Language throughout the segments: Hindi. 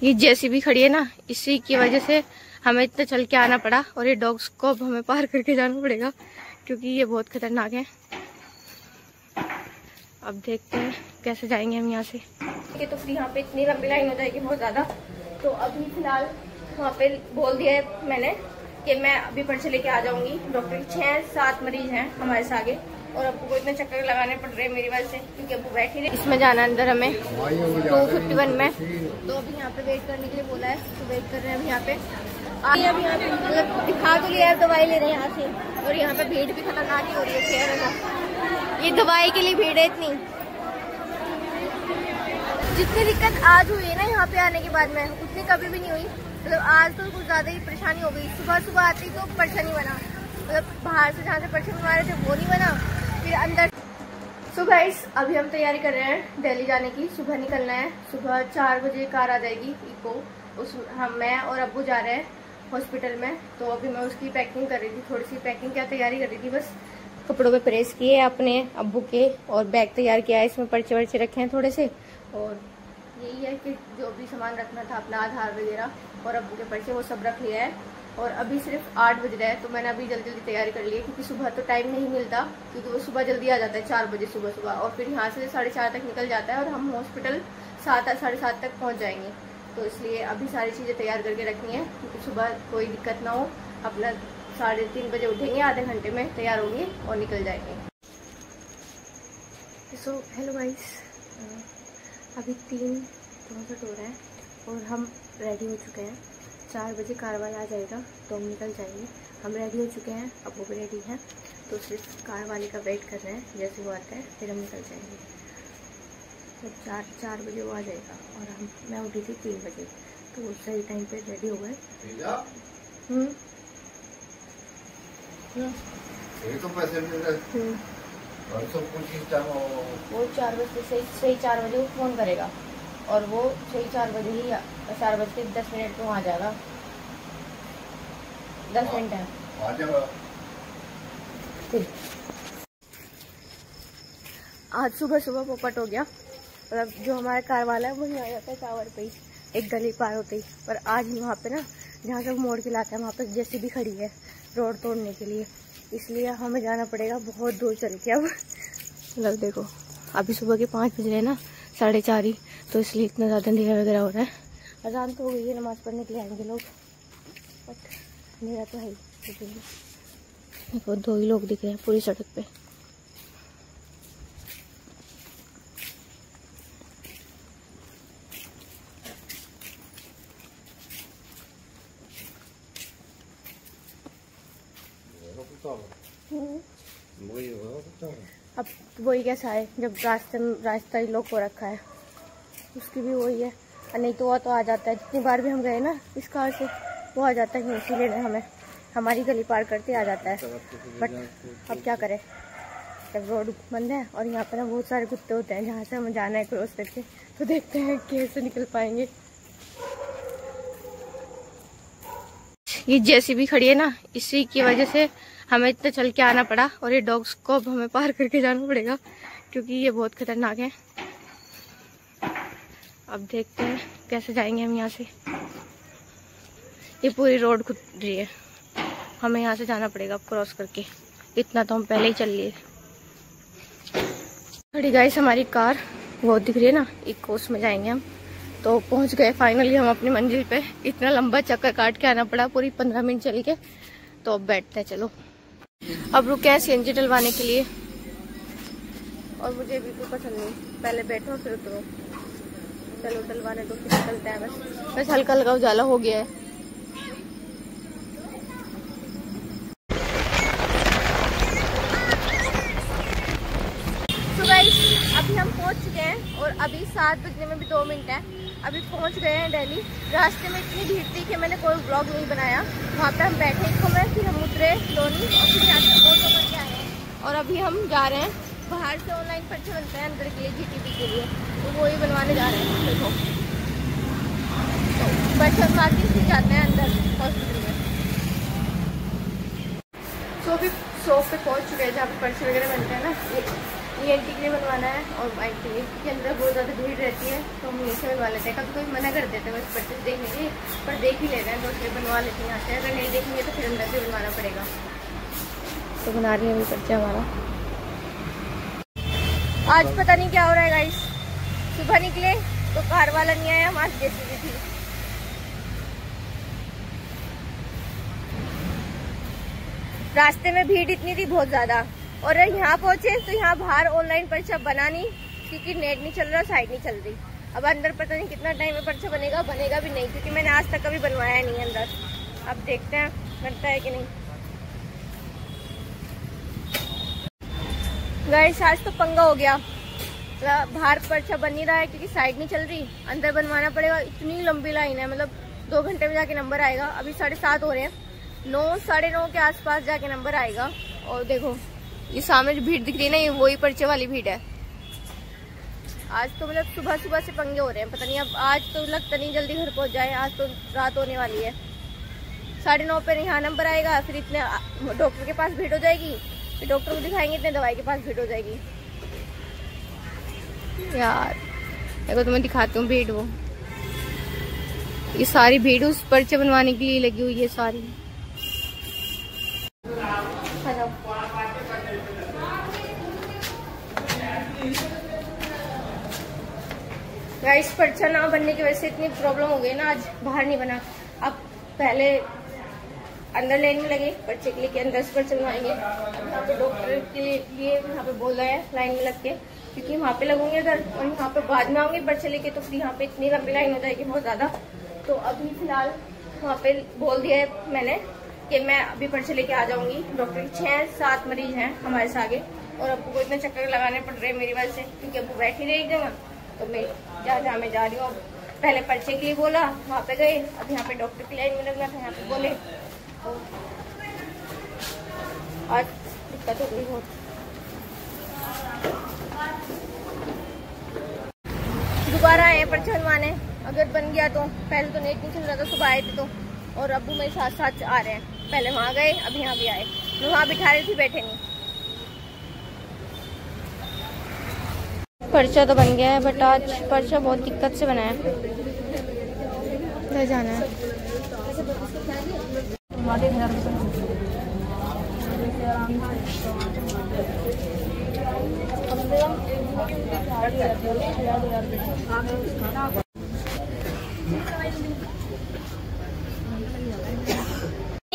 ये जेसीबी खड़ी है ना, इसी की वजह से हमें इतना चल के आना पड़ा और ये डॉग्स को अब हमें पार करके जाना पड़ेगा क्योंकि ये बहुत खतरनाक है। अब देखते हैं कैसे जाएंगे हम यहाँ से। तो फिर यहाँ पे इतनी लंबी लाइन हो जाएगी बहुत ज़्यादा, तो अभी फिलहाल वहाँ पे बोल दिया है मैंने कि मैं अभी पर्चे लेके आ जाऊँगी। डॉक्टर के 6-7 मरीज हैं हमारे से आगे और अब्बू को इतने चक्कर लगाने पड़ रहे हैं मेरी वजह से क्योंकि अब्बू बैठे रहे। इसमें जाना अंदर हमें 251 में, तो अभी यहाँ पे वेट करने के लिए बोला है, तो वेट कर रहे हैं अभी यहाँ पे। अभी यहाँ पे मतलब दिखा तो लिया है, दवाई ले रहे हैं यहाँ से, और यहाँ पे भीड़ भी खतरनाक ही हो रही है। ये दवाई के लिए भीड़ है इतनी। जितनी दिक्कत आज हुई है ना यहाँ पे आने के बाद में, उतनी कभी भी नहीं हुई। मतलब आज तो कुछ ज्यादा ही परेशानी हो गई। सुबह आती तो पर्चा नहीं बना, मतलब बाहर से जहाँ से पर्चे बनवा रहे थे वो नहीं बना, फिर अंदर। सो गाइस अभी हम तैयारी कर रहे हैं दिल्ली जाने की। सुबह निकलना है, सुबह 4 बजे कार आ जाएगी इको। मैं और अब्बू जा रहे हैं हॉस्पिटल में, तो अभी मैं उसकी पैकिंग कर रही थी, थोड़ी सी पैकिंग क्या तैयारी कर रही थी, बस कपड़ों पे प्रेस किए अपने अब्बू के और बैग तैयार किया है। इसमें पर्चे वर्चे रखे हैं थोड़े से, और यही है कि जो भी सामान रखना था अपना आधार वगैरह और अब्बू के पर्चे वो सब रख लिया है। और अभी सिर्फ 8 बज रहा है, तो मैंने अभी जल्दी तैयारी कर ली है क्योंकि सुबह तो टाइम नहीं मिलता, क्योंकि वो सुबह जल्दी आ जाता है 4 बजे सुबह और फिर यहाँ से 4:30 तक निकल जाता है और हम हॉस्पिटल 7-7:30 तक पहुँच जाएंगे। तो इसलिए अभी सारी चीज़ें तैयार करके रखनी है क्योंकि सुबह कोई दिक्कत ना हो। अपना 3:30 बजे उठेंगे, आधे घंटे में तैयार होंगे और निकल जाएंगे। सो हेलो गाइस, अभी 3:64 हो रहा है और हम रेडी हो चुके हैं। 4 बजे कार वाला आ जाएगा तो हम निकल जाएंगे। हम रेडी हो चुके हैं, अब वो भी रेडी हैं, तो सिर्फ कार वाले का वेट कर रहे हैं। जैसे वो आता है फिर हम निकल जाएंगे। तो 4 बजे वो आ जाएगा और मैं उठी थी 3 बजे, तो सही टाइम पे रेडी हो गए। वो 4 बजे सही 4 बजे वो फ़ोन करेगा और वो सही 4 बजे ही 4:10 पे वहाँ जाएगा। 10 मिनट है। आज सुबह पोपट हो गया, मतलब जो हमारा कार वाला है वही आ जाता है टावर पे ही, एक गली पार होते ही। पर आज ही वहाँ पे ना जहाँ से मोड़ के लाता है वहाँ पे जेसीबी खड़ी है रोड तोड़ने के लिए, इसलिए हमें जाना पड़ेगा बहुत दूर चल के। अब मतलब देखो अभी सुबह के 5 बज रहे हैं ना, 4:30 ही, तो इसलिए इतना ज़्यादा अंधेरा वगैरह हो रहा है। अजान तो हो गई है, नमाज़ पढ़ने के लिए आएंगे लोग, बट अंधेरा तो है ही। देखो 2 ही लोग दिख रहे हैं पूरी सड़क पे। अब वही कैसा है जब रास्ता ही लॉक हो रखा है, उसकी भी वही है। और नहीं तो वो तो आ जाता है, जितनी बार भी हम गए ना इस कार से वो आ जाता है नीचे लेने हमें, हमारी गली पार करते आ जाता है। बट अब क्या करें, जब रोड बंद है और यहाँ पर ना बहुत सारे कुत्ते होते हैं जहाँ से हमें जाना है क्रॉस करके, तो देखते हैं कैसे निकल पाएंगे। ये जेसीबी खड़ी है ना, इसी की वजह से हमें इतना चल के आना पड़ा और ये डॉग्स को अब हमें पार करके जाना पड़ेगा क्योंकि ये बहुत खतरनाक है। अब देखते हैं कैसे जाएंगे हम यहाँ से। ये पूरी रोड खुद रही है, हमें यहाँ से जाना पड़ेगा अब क्रॉस करके। इतना तो हम पहले ही चल लिए। खड़ी गाइस हमारी कार, वो दिख रही है ना, इकोस में जाएंगे हम। तो पहुँच गए फाइनली हम अपनी मंजिल पे। इतना लंबा चक्कर काट के आना पड़ा, पूरी 15 मिनट चल के। तो अब बैठते हैं, चलो। अब रुके हैं सीएनजी डलवाने के लिए और मुझे बिल्कुल पसंद नहीं, पहले बैठो फिर उतरो। चलो डलवाने दो, फिर निकलते हैं। बस हल्का हल्का उजाला हो गया है। तो गाइस अभी हम पहुंच चुके हैं और अभी 7 बजने में भी 2 मिनट है। अभी पहुंच गए हैं दिल्ली। रास्ते में इतनी भीड़ थी कि मैंने कोई ब्लॉग नहीं बनाया। वहाँ पे हम बैठे इको में, फिर हम उतरे लोनी और फिर यहाँ से ऑटो करके आए हैं। और अभी हम जा रहे हैं बाहर से, ऑनलाइन पर्चे बनते हैं अंदर के लिए, जीटीपी के लिए, तो वो ही बनवाने जा रहे हैं। देखो तो पर्चे बनवा के फिर जाते हैं अंदर हॉस्पिटल में। तो अभी शॉप पे पहुँच चुके हैं जहाँ पे पर्चे वगैरह बनते हैं ना। ENT के लिए बनवाना है और INT के अंदर बहुत ज़्यादा भीड़ रहती है तो हम यहीं से बनवा लेते हैं। कभी कोई मना कर देते हैं बस पर्चे देखने के लिए, पर देख ही लेते हैं तो उसके बनवा लेते हैं यहाँ से। अगर नहीं देखेंगे तो फिर अंदर से बनवाना पड़ेगा। तो बना रही है अभी पर्चा हमारा। आज पता नहीं क्या हो रहा है गाइस, सुबह निकले तो कार वाला नहीं आया, हमारी JCB थी। रास्ते में भीड़ इतनी थी बहुत ज्यादा, और यहाँ पहुंचे तो यहाँ बाहर ऑनलाइन पर्चा बना नहीं क्योंकि नेट नहीं चल रहा, साइड नहीं चल रही। अब अंदर पता नहीं कितना टाइम में पर्चा बनेगा भी नहीं, क्योंकि मैंने आज तक कभी बनवाया नहीं अंदर। अब देखते हैं बनता है कि नहीं। गाइस आज तो पंगा हो गया, बाहर पर्चा बन नहीं रहा है क्योंकि साइड नहीं चल रही, अंदर बनवाना पड़ेगा। इतनी लंबी लाइन है, मतलब 2 घंटे में जाके नंबर आएगा। अभी 7:30 हो रहे हैं, 9 साढ़े 9 के आसपास जाके नंबर आएगा। और देखो ये सामने जो भीड़ दिख रही है ना, ये वही पर्चे वाली भीड़ है। आज तो मतलब सुबह सुबह से पंगे हो रहे हैं, पता नहीं अब आज तो लगता नहीं जल्दी घर पहुंच जाए। आज तो रात होने वाली है। 9:30 पे यहाँ नंबर आएगा, फिर इतने डॉक्टर के पास भीड़ हो जाएगी, फिर डॉक्टर को दिखाएंगे, इतने दवाई के पास भीड़ हो जाएगी। यार देखो तुम्हें दिखाती हूँ भीड़, वो ये सारी भीड़ उस पर्चे बनवाने के लिए लगी हुई है सारी। गाइस पर्चा ना बनने की वजह से इतनी प्रॉब्लम हो गई ना, आज बाहर नहीं बना। अब पहले अंदर लाइन में लगे पर्चे के लिए कि अंदर से पर्चे बनवाएंगे। यहाँ पे डॉक्टर के लिए यहाँ पे बोल रहा है लाइन में लग के, क्योंकि वहाँ पे लगूंगे अगर और यहाँ पे बाद में आऊंगी पर्चे लेके तो फिर यहाँ पे इतनी लंबी लाइन हो जाएगी बहुत ज्यादा। तो अभी फिलहाल वहाँ पे बोल दिया है मैंने कि मैं अभी पर्चे लेके आ जाऊंगी। डॉक्टर के 6-7 मरीज हैं हमारे से आगे, और अबू को इतने चक्कर लगाने पड़ रहे हैं मेरी वजह से, क्योंकि अबू बैठ नहीं रही एक जगह। तो मैं जहाँ मैं जा रही हूँ, पहले पर्चे के लिए बोला, वहाँ पे गए, अब यहाँ पे डॉक्टर की लाइन में लगना था, यहाँ पे बोले। आज दिक्कत हो गई बहुत। दोबारा आए पर्चा बनवाने, अगर बन गया तो। पहले तो नेट नहीं चल रहा था, सुबह आए थे तो, और अब्बू मेरे साथ साथ आ रहे हैं। पहले वहाँ गए, अब यहाँ भी आए। मैं वहाँ बिठा रही थी, बैठे नहीं। पर्चा तो बन गया है, बट आज पर्चा बहुत दिक्कत से बना है। जाना है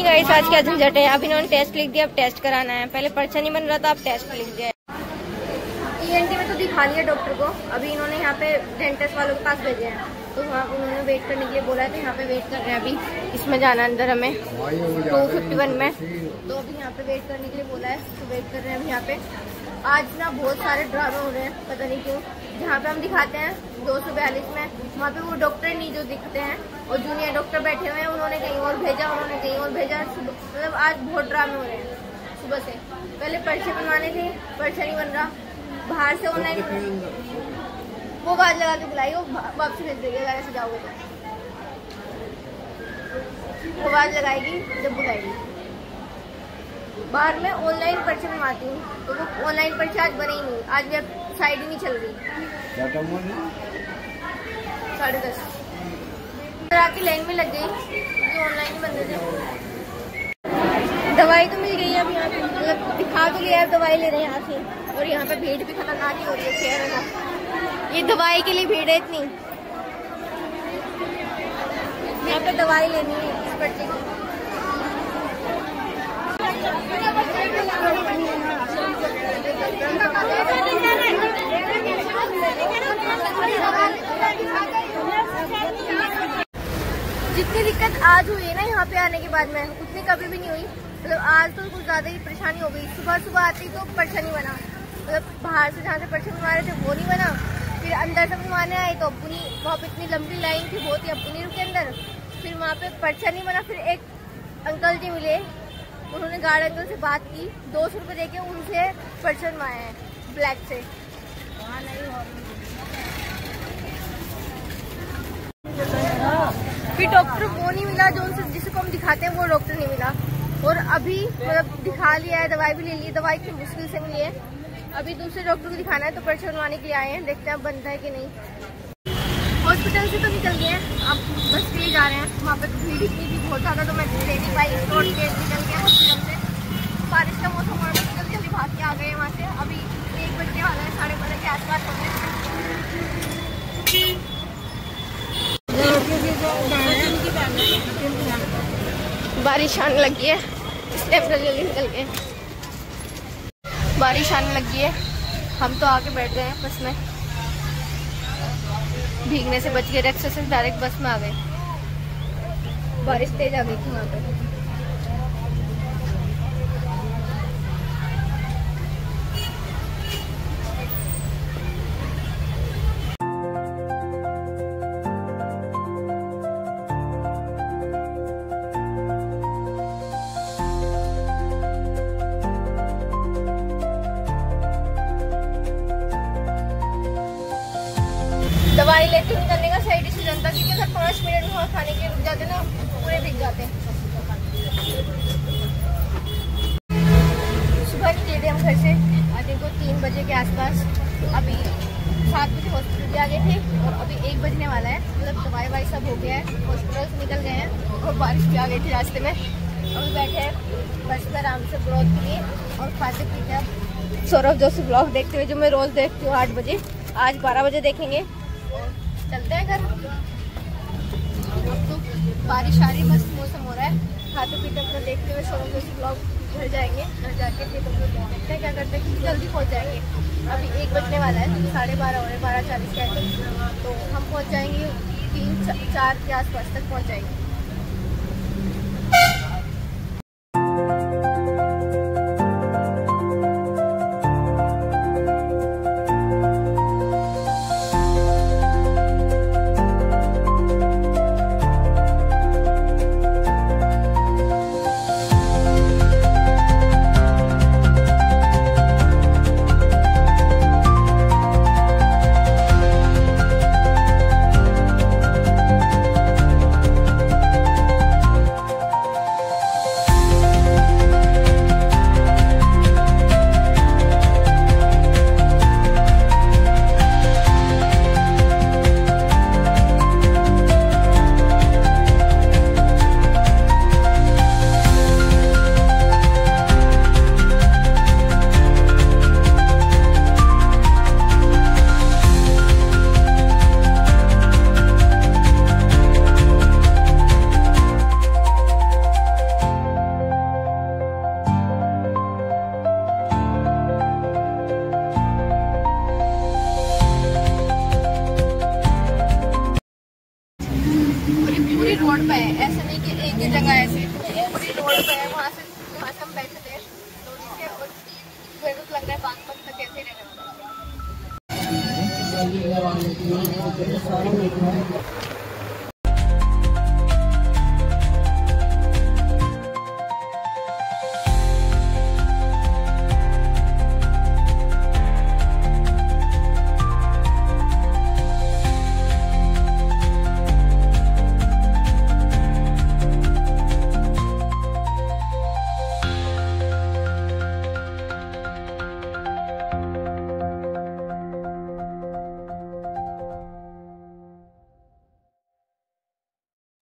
गाइस, आज क्या झंझट है। अब इन्होंने टेस्ट लिख दिया, अब टेस्ट कराना है। पहले पर्चा नहीं बन रहा था, अब टेस्ट लिख दिया। ENT में तो दिखा लिया डॉक्टर को, अभी इन्होंने यहाँ पे डेंटिस्ट वालों के पास भेजे हैं, तो वहाँ उन्होंने वेट करने के लिए बोला है। तो यहाँ पे वेट कर रहे हैं अभी, इसमें जाना अंदर हमें 251 में, तो अभी यहाँ पे वेट करने के लिए बोला है, तो वेट कर रहे हैं अभी यहाँ पे। आज ना बहुत सारे ड्रामे हो रहे हैं, पता नहीं क्यों। जहाँ पे हम दिखाते हैं 242 में, वहाँ पे वो डॉक्टर नहीं जो दिखते हैं, और जूनियर डॉक्टर बैठे हुए हैं, उन्होंने कहीं और भेजा, उन्होंने कहीं और भेजा। मतलब आज बहुत ड्रामे हो रहे हैं सुबह से। पहले पर्चे बनवाने थे, पर्चा नहीं बन रहा, बाहर से ऑनलाइन वो बात लगा के बुलाई, वो वापसी भेज देगी अगर ऐसे जाओगे तो। वो बात लगाएगी जब बुलाएगी। बाहर में ऑनलाइन पर्चे बनवाती हूँ, तो वो ऑनलाइन पर्चे आज बने ही नहीं, आज वेबसाइट ही नहीं चल रही। 10:30 आके लाइन में लग गई, क्योंकि ऑनलाइन ही बन रहे थे। दवाई तो मिल गई है अब यहाँ पे, मतलब दिखा तो लिया है, दवाई ले रहे हैं यहाँ से। और यहाँ पे भीड़ भी खतरनाक ही हो रही है, खैर है ना, ये दवाई के लिए भीड़ है इतनी। यहाँ पे दवाई लेनी है इस पर्चे की। जितनी दिक्कत आज हुई है ना यहाँ पे आने के बाद में, उतनी कभी भी नहीं हुई। मतलब आज तो कुछ ज्यादा ही परेशानी हो गई। सुबह सुबह आती तो पर्चा नहीं बना, मतलब बाहर से जहाँ से पर्चा बनवा रहे थे वो नहीं बना। फिर अंदर से बनवाने आए तो अब्बू नहीं, वहाँ पे इतनी लंबी लाइन थी, बहुत ही, अब्बू नहीं रुके अंदर। फिर वहाँ पे पर्चा नहीं बना। फिर एक अंकल जी मिले, उन्होंने गार्ड अंकल से बात की, 200 रुपये देके उनसे पर्चा बनवाया है ब्लैक से। फिर डॉक्टर वो नहीं मिला जो उनसे, जिसको हम दिखाते हैं वो डॉक्टर नहीं मिला। और अभी मतलब दिखा लिया है, दवाई भी ले ली, दवाई की मुश्किल से मिली है। अभी दूसरे डॉक्टर को दिखाना है तो पर्चा बनवाने के लिए आए हैं, देखते हैं बनता है कि नहीं। हॉस्पिटल से तो निकल गए हैं, अब बस के लिए जा रहे हैं। वहाँ पे भीड़ इतनी थी बहुत ज़्यादा, तो मैं ले नहीं पाई, रोड के निकल गए हॉस्पिटल से। बारिश का मौसम हो रहा था, जल्दी जल्दी भाग के आ गए वहाँ से। अभी 1 बजने वाला है, 12:30 के आसपास हो गए। बारिश आने लगी है, इसलिए जल्दी निकल गए। बारिश आने लगी है, हम तो आके बैठ गए हैं बस में, भीगने से बच गए। रिक्शा से डायरेक्ट बस में आ गए। बारिश तेज आ गई थी वहाँ पे। दवाई लेते हुए निकलने का सही डिसीजन था, क्योंकि अगर 5 मिनट में खाने के रुक जाते ना, पूरे भीग जाते हैं। सुबह निकले थे हम घर से, आई थिंक 3 बजे के आसपास। अभी 7 बजे हॉस्पिटल आ गए थे और अभी 1 बजने वाला है। मतलब दवाई वाई सब हो गया है, हॉस्पिटल से निकल गए हैं और बारिश भी आ गई थी रास्ते में। अभी बैठे हैं बस में आराम से ब्लॉग के लिए और खाते पीते हैं सौरभ जोशी ब्लॉग देखते हुए, जो मैं रोज़ देखती हूँ 8 बजे। आज 12 बजे देखेंगे। चलते हैं घर। तो बारिश आ रही, मस्त मौसम हो रहा है। खाते पीते अपना देखते हुए सौरभ जोशी ब्लॉग घर जाएंगे। घर जाके फिर हम लोग देखते हैं क्या करते हैं, क्योंकि जल्दी पहुंच जाएंगे। अभी 1 बजने वाला है, 12:30 हो रहे, 12:40 के आए, तो हम पहुंच जाएंगे 3-4 के आसपास तक पहुंच जाएंगे। रोड पे है, ऐसे नहीं कि एक ही जगह ऐसे पूरी रोड पे है। वहाँ से हम बैठे थे तो लग रहा है बागपत तक कैसे रहने वाला।